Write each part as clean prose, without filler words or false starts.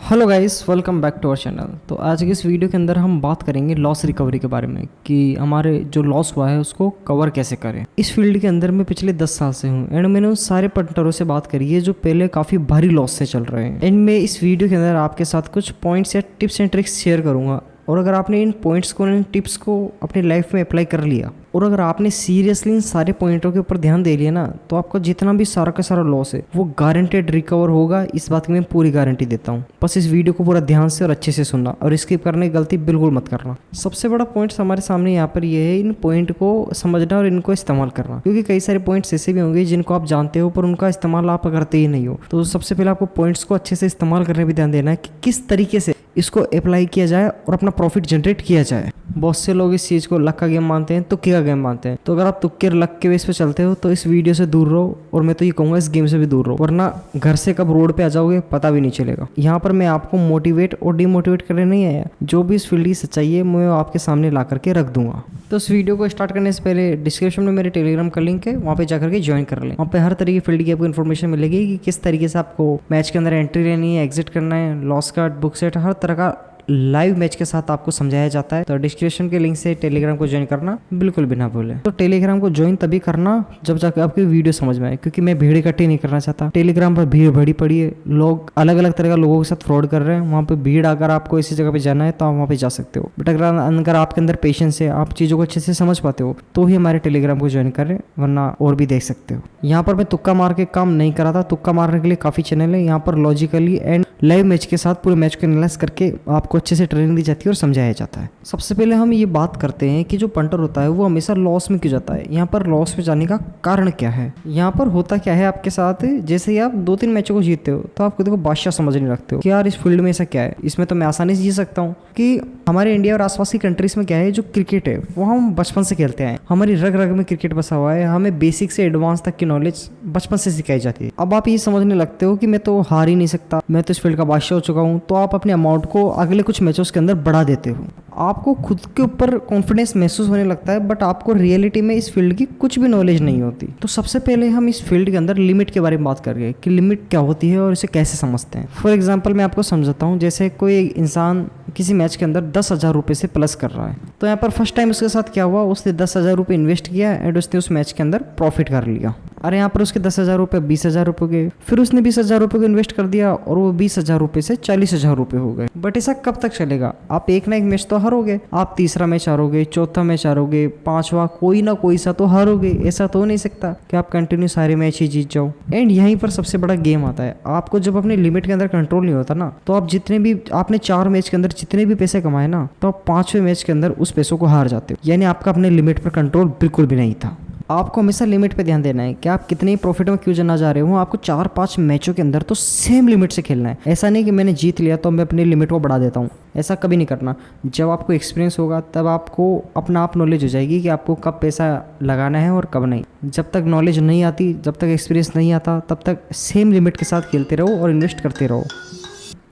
Hello guys, welcome back to our channel. तो आज की इस वीडियो के अंदर हम बात करेंगे लॉस रिकवरी के बारे में कि हमारे जो लॉस हुआ है उसको कवर कैसे करें। इस फील्ड के अंदर मैं पिछले 10 साल से हूँ एंड मैंने उन सारे पार्टनरों से बात करी है जो पहले काफ़ी भारी लॉस से चल रहे हैं। एंड मैं इस वीडियो के अंदर आपके साथ कुछ पॉइंट्स या टिप्स एंड ट्रिक्स शेयर करूँगा, और अगर आपने इन पॉइंट्स को, इन टिप्स को अपनी लाइफ में अप्लाई कर लिया और अगर आपने सीरियसली इन सारे पॉइंटों के ऊपर ध्यान दे लिया ना, तो आपका जितना भी सारा का सारा लॉस है वो गारंटेड रिकवर होगा। इस बात की मैं पूरी गारंटी देता हूँ। बस इस वीडियो को पूरा ध्यान से और अच्छे से सुनना और स्किप करने की गलती बिल्कुल मत करना। सबसे बड़ा पॉइंट हमारे सामने यहाँ पर ये है, इन पॉइंट को समझना और इनको इस्तेमाल करना, क्योंकि कई सारे पॉइंट्स ऐसे भी होंगे जिनको आप जानते हो पर उनका इस्तेमाल आप करते ही नहीं हो। तो सबसे पहले आपको पॉइंट्स को अच्छे से इस्तेमाल करने पर ध्यान देना है कि किस तरीके से इसको अप्लाई किया जाए और अपना प्रॉफिट जनरेट किया जाए। बहुत से लोग इस चीज़ को लक का गेम मानते हैं, तुक्के का गेम मानते हैं। तो अगर आप तुक्के लक के बेस पे चलते हो तो इस वीडियो से दूर रहो, और मैं तो ये कहूँगा इस गेम से भी दूर रहो, वरना घर से कब रोड पे आ जाओगे पता भी नहीं चलेगा। यहाँ पर मैं आपको मोटिवेट और डिमोटिवेट करने नहीं आया, जो भी इस फील्ड की सच्चाई है मैं आपके सामने ला करके रख दूंगा। तो इस वीडियो को स्टार्ट करने से पहले डिस्क्रिप्शन में मेरे टेलीग्राम का लिंक है, वहाँ पे जाकर के ज्वाइन कर लें। वहाँ पे हर तरह की फील्ड की आपको इन्फॉर्मेशन मिलेगी कि किस तरीके से आपको मैच के अंदर एंट्री लेनी है, एग्जिट करना है, लॉस कार्ड, बुक सेट, हर तरह का लाइव मैच के साथ आपको समझाया जाता है। तो डिस्क्रिप्शन के लिंक से टेलीग्राम को ज्वाइन करना बिल्कुल भी ना भूलें। तो टेलीग्राम को ज्वाइन तभी करना जब जाकर आपकी वीडियो समझ में आए, क्योंकि मैं भीड़ इकट्ठी नहीं करना चाहता। टेलीग्राम पर भीड़ भरी पड़ी है, लोग अलग अलग तरह के लोगों के साथ फ्रॉड कर रहे हैं। वहाँ पे भीड़, अगर आपको इसी जगह पे जाना है तो आप वहाँ पे जा सकते हो, बट अगर आपके अंदर पेशेंस है, आप चीज़ों को अच्छे से समझ पाते हो, तो ही हमारे टेलीग्राम को ज्वाइन करें, वरना और भी देख सकते हो। यहाँ पर मैं तुक्का मार के काम नहीं करा था। तुक्का मारने के लिए काफ़ी चैनल है। यहाँ पर लॉजिकली एंड लाइव मैच के साथ पूरे मैच को एनालाइज करके आपको अच्छे से ट्रेनिंग दी जाती है और समझाया जाता है। सबसे पहले हम ये बात करते हैं कि जो पंटर होता है वो हमेशा लॉस में क्यों जाता है। यहाँ पर लॉस में जाने का कारण क्या है। यहाँ पर होता क्या है आपके साथ, जैसे ही आप 2-3 मैचों को जीतते हो तो आप खुद को बादशाह समझने लगते हो कि यार इस फील्ड में ऐसा क्या है, इसमें तो मैं आसानी से जीत सकता हूँ। कि हमारे इंडिया और आसपास की कंट्रीज में क्या है, जो क्रिकेट है वो हम बचपन से खेलते हैं, हमारी रग रग में क्रिकेट बसा हुआ है, हमें बेसिक से एडवांस तक की नॉलेज बचपन से सिखाई जाती है। अब आप ये समझने लगते हो कि मैं तो हार ही नहीं सकता, मैं तो इस फील्ड का बादशाह हो चुका हूँ, तो आप अपने अमाउंट को अगले कुछ मैचों के अंदर बढ़ा देते हो। आपको खुद के ऊपर कॉन्फिडेंस महसूस होने लगता है, बट आपको रियलिटी में इस फील्ड की कुछ भी नॉलेज नहीं होती। तो सबसे पहले हम इस फील्ड के अंदर लिमिट के बारे में बात करेंगे कि लिमिट क्या होती है और इसे कैसे समझते हैं। फॉर एग्जाम्पल मैं आपको समझाता हूँ। जैसे कोई इंसान किसी मैच के अंदर 10,000 रुपये से प्लस कर रहा है, तो यहाँ पर फर्स्ट टाइम उसके साथ क्या हुआ, उसने 10,000 रुपये इन्वेस्ट किया एंड उसने उस मैच के अंदर प्रॉफिट कर लिया। अरे यहाँ पर उसके 10,000 रुपये 20,000 रुपये गए, फिर उसने 20,000 रुपये को इन्वेस्ट कर दिया और वो 20,000 रुपये से 40,000 रुपये हो गए। बट ऐसा कब तक चलेगा। आप एक ना एक मैच तो हारोगे, आप तीसरा मैच हारोगे, चौथा मैच हारोगे, पांचवा कोई ना कोई सा तो हारोगे। ऐसा तो हो नहीं सकता कि आप कंटिन्यू सारे मैच ही जीत जाओ। एंड यहीं पर सबसे बड़ा गेम आता है। आपको जब अपने लिमिट के अंदर कंट्रोल नहीं होता ना, तो आप जितने भी आपने 4 मैच के अंदर जितने भी पैसे कमाए ना, तो आप 5वें मैच के अंदर उस पैसों को हार जाते हो। यानी आपका अपने लिमिट पर कंट्रोल बिल्कुल भी नहीं था। आपको हमेशा लिमिट पे ध्यान देना है कि आप कितने प्रॉफिट में क्यों जाना जा रहे हो। आपको 4-5 मैचों के अंदर तो सेम लिमिट से खेलना है। ऐसा नहीं कि मैंने जीत लिया तो मैं अपनी लिमिट को बढ़ा देता हूँ, ऐसा कभी नहीं करना। जब आपको एक्सपीरियंस होगा तब आपको अपना आप नॉलेज हो जाएगी कि आपको कब पैसा लगाना है और कब नहीं। जब तक नॉलेज नहीं आती, जब तक एक्सपीरियंस नहीं आता, तब तक सेम लिमिट के साथ खेलते रहो और इन्वेस्ट करते रहो।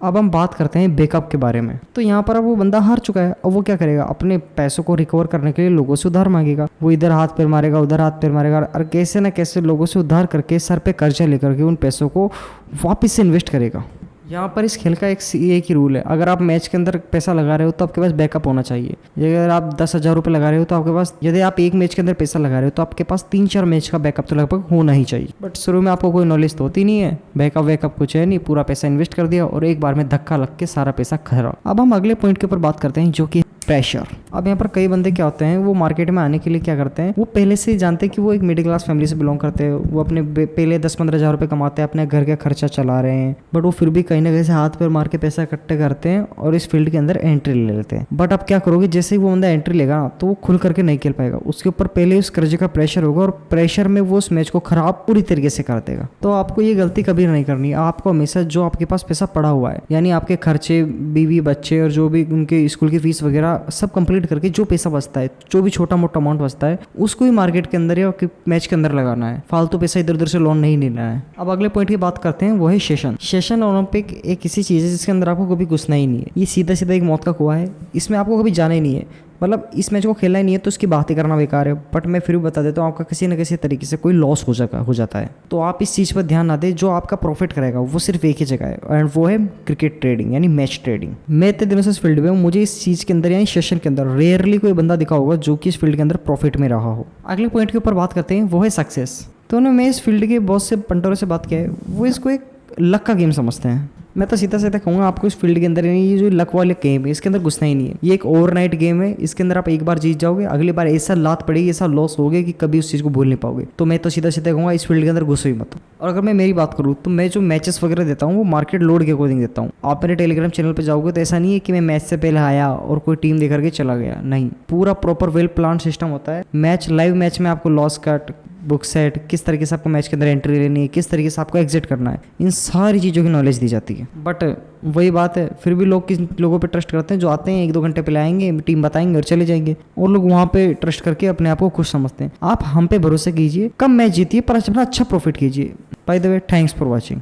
अब हम बात करते हैं बैकअप के बारे में। तो यहाँ पर अब वो बंदा हार चुका है, अब वो क्या करेगा, अपने पैसों को रिकवर करने के लिए लोगों से उधार मांगेगा। वो इधर हाथ पैर मारेगा, उधर हाथ पैर मारेगा, और कैसे ना कैसे लोगों से उधार करके सर पे कर्जा लेकर के उन पैसों को वापस से इन्वेस्ट करेगा। यहाँ पर इस खेल का एक ही रूल है, अगर आप मैच के अंदर पैसा लगा रहे हो तो आपके पास बैकअप होना चाहिए। अगर आप 10,000 रुपये लगा रहे हो तो आपके पास, यदि आप एक मैच के अंदर पैसा लगा रहे हो तो आपके पास 3-4 मैच का बैकअप तो लगभग होना ही चाहिए। बट शुरू में आपको कोई नॉलेज तो होती नहीं है, बैकअप वैकअप कुछ है नहीं, पूरा पैसा इन्वेस्ट कर दिया और एक बार में धक्का लग के सारा पैसा खरा। अब हम अगले पॉइंट के ऊपर बात करते हैं, जो कि प्रेशर। अब यहाँ पर कई बंदे क्या होते हैं, वो मार्केट में आने के लिए क्या करते हैं, वो पहले से ही जानते हैं कि वो एक मिडिल क्लास फैमिली से बिलोंग करते हैं। वो अपने पहले 10-15 हज़ार रुपये कमाते हैं, अपने घर का खर्चा चला रहे हैं, बट वो फिर भी कहीं ना कहीं से हाथ पैर मार के पैसा इकट्ठे करते हैं और इस फील्ड के अंदर एंट्री ले लेते हैं। बट अब क्या करोगे, जैसे ही वो बंदा एंट्री लेगा ना, तो वो खुल करके नहीं खेल पाएगा। उसके ऊपर पहले उस कर्जे का प्रेशर होगा और प्रेशर में वो उस मैच को खराब पूरी तरीके से कर देगा। तो आपको ये गलती कभी नहीं करनी। आपको हमेशा जो आपके पास पैसा पड़ा हुआ है, यानी आपके खर्चे, बीवी बच्चे और जो भी उनके स्कूल की फीस वगैरह सब कंप्लीट करके जो पैसा बचता है, जो भी छोटा मोटा अमाउंट बचता है, उसको ही मार्केट के अंदर या मैच के अंदर लगाना है। फालतू पैसा इधर उधर से लोन नहीं लेना है। अब अगले पॉइंट की बात करते हैं, वो है सेशन ओलंपिक। एक ऐसी चीज़ है जिसके अंदर आपको कभी घुसना ही नहीं है। ये सीधा सीधा एक मौत का कुआं है, इसमें आपको कभी जाना ही नहीं है। मतलब इस मैच को खेलना ही नहीं है तो उसकी बात ही करना बेकार है, बट मैं फिर भी बता देता हूँ आपका किसी न किसी तरीके से कोई लॉस हो जाता है। तो आप इस चीज़ पर ध्यान ना दें, जो आपका प्रॉफिट करेगा वो सिर्फ एक ही जगह है, एंड वो है क्रिकेट ट्रेडिंग यानी मैच ट्रेडिंग। मैं इतने दिनों से इस फील्ड में हूँ, मुझे इस चीज़ के अंदर यानी सेशन के अंदर रेयरली कोई बंदा दिखा होगा जो कि इस फील्ड के अंदर प्रॉफिट में रहा हो। अगले पॉइंट के ऊपर बात करते हैं, वो है सक्सेस। तो मैं इस फील्ड के बहुत से पंटरों से बात किया है, वो इसको एक लक का गेम समझते हैं। मैं तो सीधा सीधा कहूँगा आपको इस फील्ड के अंदर ये जो लक वाले गेम है इसके अंदर घुसना ही नहीं है। ये एक ओवरनाइट गेम है, इसके अंदर आप एक बार जीत जाओगे, अगली बार ऐसा लात पड़ेगी, ऐसा लॉस होगा कि कभी उस चीज़ को भूल नहीं पाओगे। तो मैं तो सीधा सीधा कहूँगा इस फील्ड के अंदर घुसो ही मत। और अगर मैं मेरी बात करूँ तो मैं जो मैचेस वगैरह देता हूँ वो मार्केट लोड के अकॉर्डिंग देता हूँ। आप मेरे टेलीग्राम चैनल पर जाओगे तो ऐसा नहीं है कि मैं मैच से पहले आया और कोई टीम देकर के चला गया, नहीं, पूरा प्रॉपर वेल प्लान सिस्टम होता है। मैच लाइव मैच में आपको लॉस कट, बुक सेट, किस तरीके से आपको मैच के अंदर एंट्री लेनी है, किस तरीके से आपको एग्जिट करना है, इन सारी चीज़ों की नॉलेज दी जाती है। बट वही बात है, फिर भी लोग किस लोगों पे ट्रस्ट करते हैं जो आते हैं 1-2 घंटे पहले आएंगे, टीम बताएंगे और चले जाएंगे, और लोग वहाँ पे ट्रस्ट करके अपने आप को खुश समझते हैं। आप हम पे भरोसा कीजिए, कम मैच जीतिए पर अपना अच्छा प्रॉफिट कीजिए। By the way, thanks for watching.